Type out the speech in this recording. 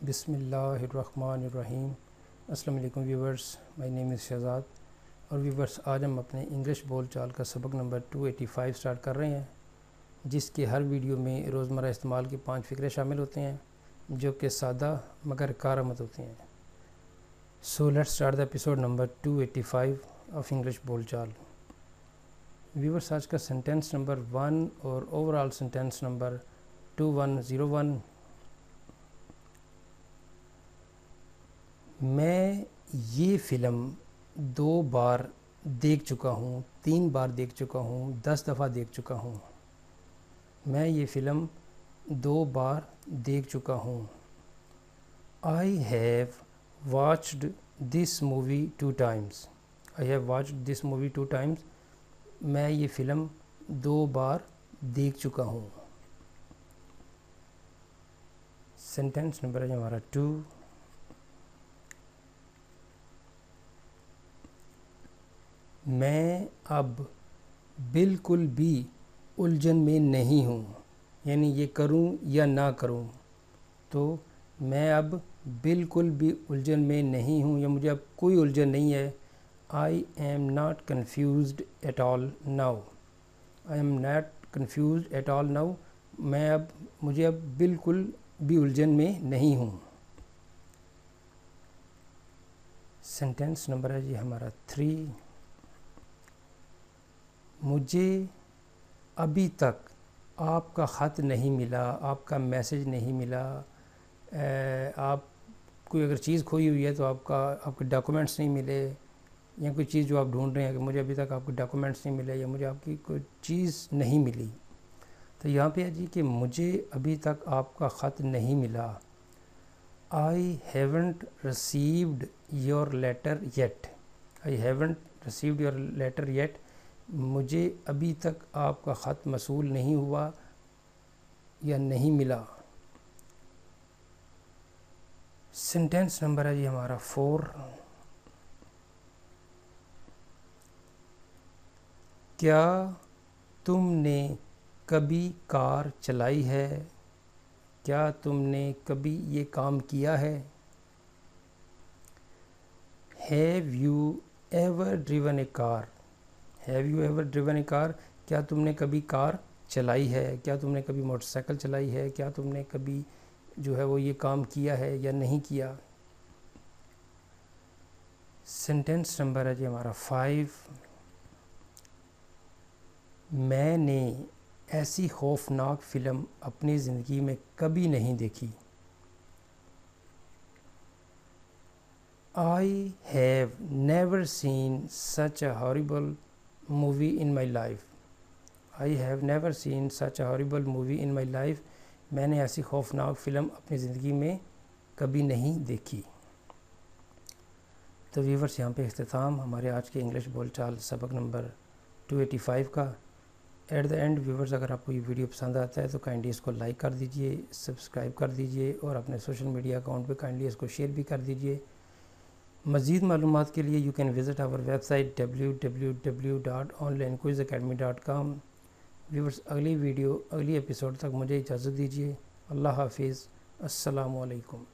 بسم اللہ الرحمن الرحیم۔ السلام علیکم ویورز، مائی نیم از شہزاد اور ویورز آج ہم اپنے انگلش بول چال کا سبق نمبر 285 سٹارٹ کر رہے ہیں، جس کے ہر ویڈیو میں روزمرہ استعمال کی 5 فقرے شامل ہوتے ہیں جو کہ سادہ مگر کارآمد ہوتے ہیں۔ So let's start the episode number 285 of English بول چال۔ ویورز آج کا سینٹینس نمبر 1 اور اوورال سینٹینس نمبر 2101۔ میں یہ فلم 2 بار دیکھ چکا ہوں، 3 بار دیکھ چکا ہوں، 10 دفعہ دیکھ چکا ہوں۔ میں یہ فلم 2 بار دیکھ چکا ہوں۔ I have watched this movie 2 times۔ I have watched this movie 2 times۔ میں یہ فلم 2 بار دیکھ چکا ہوں۔ سینٹینس نمبر ہے ہمارا 2۔ میں اب بالکل بھی الجھن میں نہیں ہوں، یعنی یہ کروں یا نہ کروں، تو میں اب بالکل بھی الجھن میں نہیں ہوں یا مجھے اب کوئی الجھن نہیں ہے۔ I am not confused at all now۔ I am not confused at all now۔ مجھے اب بالکل بھی الجھن میں نہیں ہوں۔ سینٹینس نمبر ہے جی ہمارا 3۔ مجھے ابھی تک آپ کا خط نہیں ملا، آپ کا میسج نہیں ملا۔ آپ کوئی اگر چیز کھوئی ہوئی ہے تو آپ کے ڈاکومنٹس نہیں ملے، یا کوئی چیز جو آپ ڈھونڈ رہے ہیں کہ مجھے ابھی تک آپ کے ڈاکومنٹس نہیں ملے یا مجھے آپ کی کوئی چیز نہیں ملی، تو یہاں پہ ہے جی کہ مجھے ابھی تک آپ کا خط نہیں ملا۔ I haven't received your letter yet۔ I haven't received your letter yet۔ مجھے ابھی تک آپ کا خط موصول نہیں ہوا یا نہیں ملا۔ سینٹینس نمبر ہے جی ہمارا 4۔ کیا تم نے کبھی کار چلائی ہے؟ کیا تم نے کبھی یہ کام کیا ہے؟ Have you ever driven a car؟ Have you ever driven a car؟ کیا تم نے کبھی کار چلائی ہے؟ کیا تم نے کبھی موٹر سائیکل چلائی ہے؟ کیا تم نے کبھی جو ہے وہ یہ کام کیا ہے یا نہیں کیا؟ سینٹینس نمبر ہے جی ہمارا 5۔ میں نے ایسی خوفناک فلم اپنی زندگی میں کبھی نہیں دیکھی۔ I have never seen such a horrible movie in my life۔ I have never seen such a horrible movie in my life۔ میں نے ایسی خوفناک فلم اپنی زندگی میں کبھی نہیں دیکھی۔ تو ویورز یہاں پہ اختتام ہمارے آج کے انگلش بول چال سبق نمبر 285 کا۔ ایٹ دا اینڈ ویورز، اگر آپ کو یہ ویڈیو پسند آتا ہے تو کائنڈلی اس کو لائک کر دیجئے، سبسکرائب کر دیجئے اور اپنے سوشل میڈیا اکاؤنٹ پہ کائنڈلی اس کو شیئر بھی کر دیجئے۔ مزید معلومات کے لیے یو کین وزٹ آور ویب سائٹ www.onlinequizacademy.com۔ ویورز اگلی ایپیسوڈ تک مجھے اجازت دیجیے۔ اللہ حافظ، السلام علیکم۔